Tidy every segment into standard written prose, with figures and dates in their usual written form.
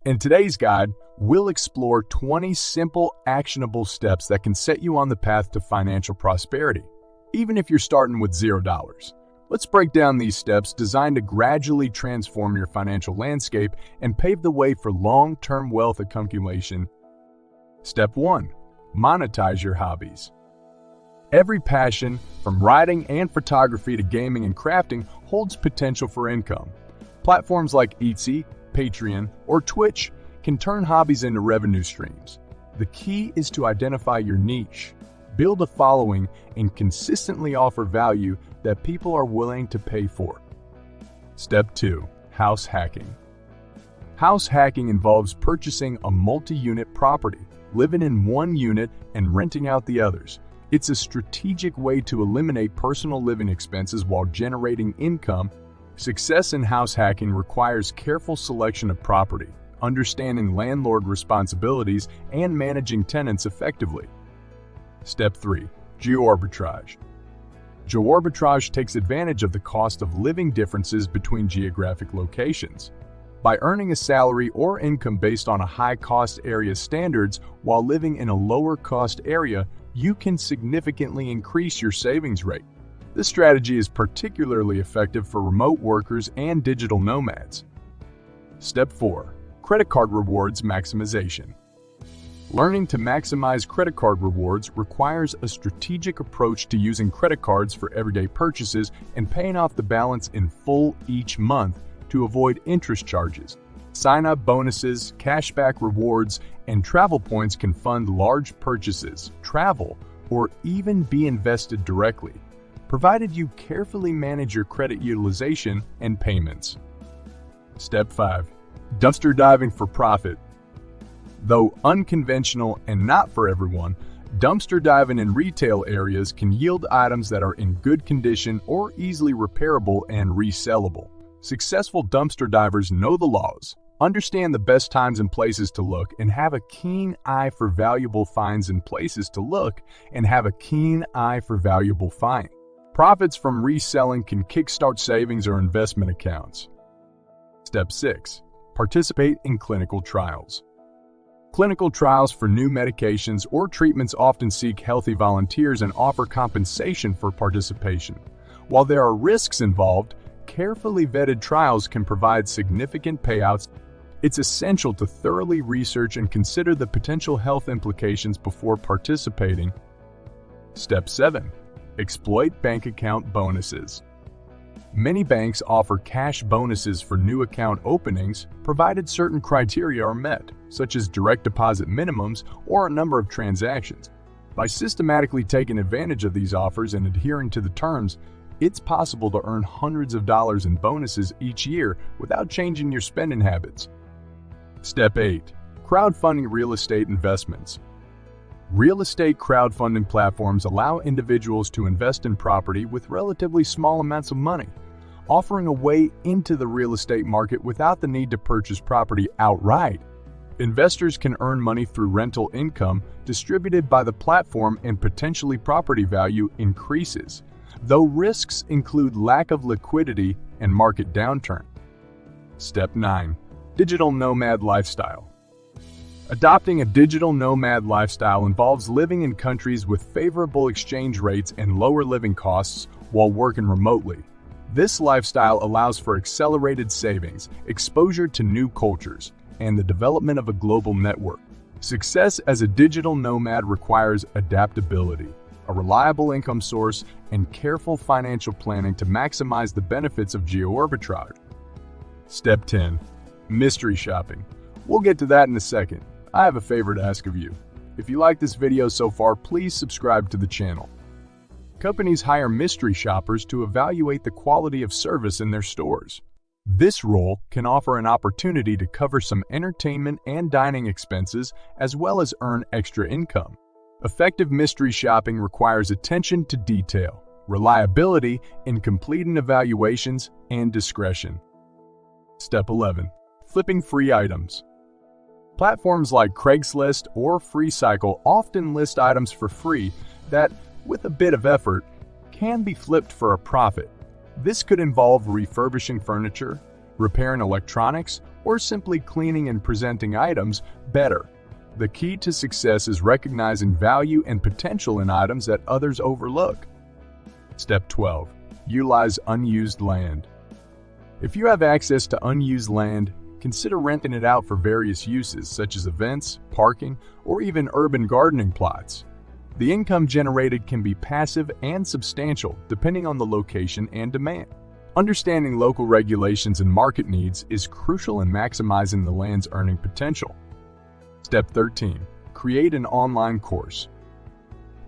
In today's guide, we'll explore 20 simple, actionable steps that can set you on the path to financial prosperity, even if you're starting with $0. Let's break down these steps designed to gradually transform your financial landscape and pave the way for long-term wealth accumulation. Step 1. Monetize your hobbies. Every passion, from writing and photography to gaming and crafting, holds potential for income. Platforms like Etsy, Patreon, or Twitch can turn hobbies into revenue streams. The key is to identify your niche, build a following, and consistently offer value that people are willing to pay for. Step 2. House hacking. House hacking involves purchasing a multi-unit property, living in one unit, and renting out the others. It's a strategic way to eliminate personal living expenses while generating income. Success in house hacking requires careful selection of property, understanding landlord responsibilities, and managing tenants effectively. Step 3. Geo-arbitrage. Geo-arbitrage takes advantage of the cost of living differences between geographic locations. By earning a salary or income based on a high-cost area standards while living in a lower-cost area, you can significantly increase your savings rate. This strategy is particularly effective for remote workers and digital nomads. Step 4. Credit card rewards maximization. Learning to maximize credit card rewards requires a strategic approach to using credit cards for everyday purchases and paying off the balance in full each month to avoid interest charges. Sign-up bonuses, cashback rewards, and travel points can fund large purchases, travel, or even be invested directly, provided you carefully manage your credit utilization and payments. Step 5. Dumpster diving for profit. Though unconventional and not for everyone, dumpster diving in retail areas can yield items that are in good condition or easily repairable and resellable. Successful dumpster divers know the laws, understand the best times and places to look, and have a keen eye for valuable finds and places to look, and have a keen eye for valuable finds. Profits from reselling can kickstart savings or investment accounts. Step 6. Participate in clinical trials. Clinical trials for new medications or treatments often seek healthy volunteers and offer compensation for participation. While there are risks involved, carefully vetted trials can provide significant payouts. It's essential to thoroughly research and consider the potential health implications before participating. Step 7. Exploit bank account bonuses. Many banks offer cash bonuses for new account openings, provided certain criteria are met, such as direct deposit minimums or a number of transactions. By systematically taking advantage of these offers and adhering to the terms, it's possible to earn hundreds of dollars in bonuses each year without changing your spending habits. Step 8. Crowdfunding real estate investments. Real estate crowdfunding platforms allow individuals to invest in property with relatively small amounts of money, offering a way into the real estate market without the need to purchase property outright. Investors can earn money through rental income distributed by the platform, and potentially property value increases, though risks include lack of liquidity and market downturn. Step 9. Digital nomad lifestyle. Adopting a digital nomad lifestyle involves living in countries with favorable exchange rates and lower living costs while working remotely. This lifestyle allows for accelerated savings, exposure to new cultures, and the development of a global network. Success as a digital nomad requires adaptability, a reliable income source, and careful financial planning to maximize the benefits of geo-arbitrage. Step 10. Mystery shopping. We'll get to that in a second. I have a favor to ask of you. If you like this video so far, please subscribe to the channel. Companies hire mystery shoppers to evaluate the quality of service in their stores. This role can offer an opportunity to cover some entertainment and dining expenses, as well as earn extra income. Effective mystery shopping requires attention to detail, reliability in completing evaluations, and discretion. Step 11. Flipping free items. Platforms like Craigslist or FreeCycle often list items for free that, with a bit of effort, can be flipped for a profit. This could involve refurbishing furniture, repairing electronics, or simply cleaning and presenting items better. The key to success is recognizing value and potential in items that others overlook. Step 12. Utilize unused land. If you have access to unused land, consider renting it out for various uses such as events, parking, or even urban gardening plots. The income generated can be passive and substantial depending on the location and demand. Understanding local regulations and market needs is crucial in maximizing the land's earning potential. Step 13. Create an online course.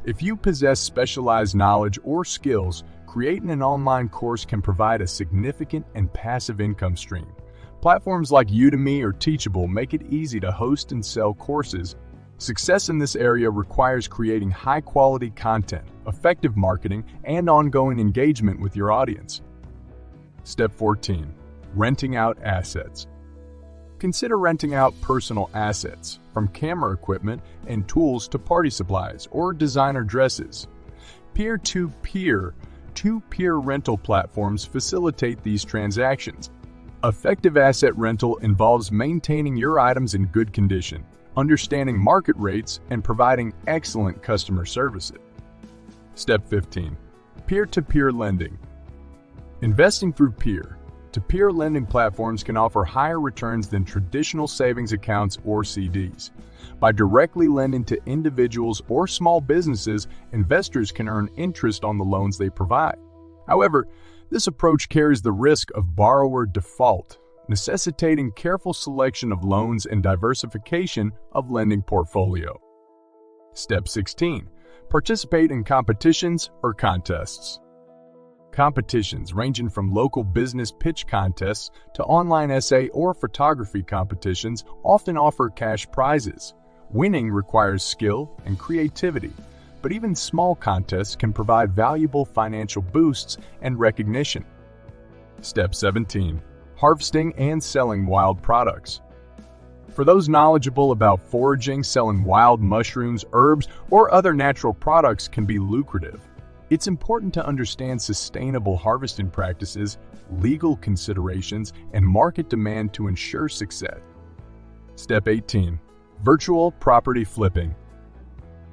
If you possess specialized knowledge or skills, creating an online course can provide a significant and passive income stream. Platforms like Udemy or Teachable make it easy to host and sell courses. Success in this area requires creating high-quality content, effective marketing, and ongoing engagement with your audience. Step 14. Renting out assets. Consider renting out personal assets, from camera equipment and tools to party supplies or designer dresses. Peer-to-peer, two-peer rental platforms facilitate these transactions. Effective asset rental involves maintaining your items in good condition, understanding market rates, and providing excellent customer services. Step 15. Peer-to-peer lending. Investing through peer-to-peer lending platforms can offer higher returns than traditional savings accounts or CDs. By directly lending to individuals or small businesses, investors can earn interest on the loans they provide. However, this approach carries the risk of borrower default, necessitating careful selection of loans and diversification of lending portfolio. Step 16. Participate in competitions or contests. Competitions ranging from local business pitch contests to online essay or photography competitions often offer cash prizes. Winning requires skill and creativity, but even small contests can provide valuable financial boosts and recognition. Step 17. Harvesting and selling wild products. For those knowledgeable about foraging, selling wild mushrooms, herbs, or other natural products can be lucrative. It's important to understand sustainable harvesting practices, legal considerations, and market demand to ensure success. Step 18. Virtual property flipping.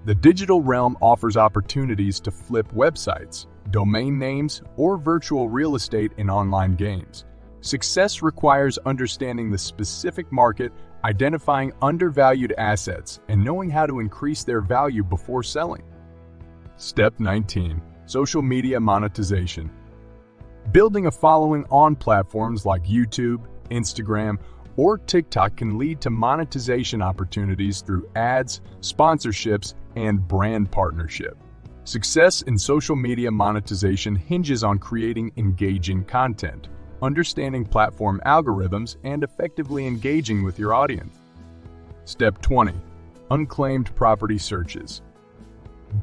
The digital realm offers opportunities to flip websites, domain names, or virtual real estate in online games. Success requires understanding the specific market, identifying undervalued assets, and knowing how to increase their value before selling. Step 19. Social media monetization. Building a following on platforms like YouTube, Instagram, or TikTok can lead to monetization opportunities through ads, sponsorships, and brand partnership. Success in social media monetization hinges on creating engaging content, understanding platform algorithms, and effectively engaging with your audience. Step 20. Unclaimed property searches.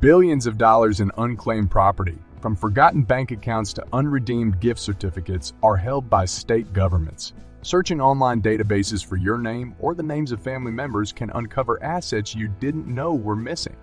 Billions of dollars in unclaimed property, from forgotten bank accounts to unredeemed gift certificates, are held by state governments. Searching online databases for your name or the names of family members can uncover assets you didn't know were missing.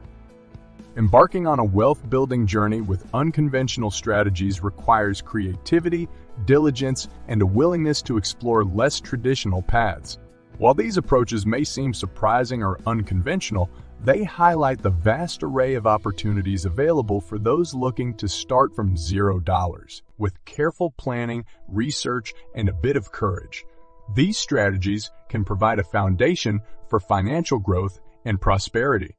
Embarking on a wealth-building journey with unconventional strategies requires creativity, diligence, and a willingness to explore less traditional paths. While these approaches may seem surprising or unconventional, they highlight the vast array of opportunities available for those looking to start from $0. With careful planning, research, and a bit of courage, these strategies can provide a foundation for financial growth and prosperity.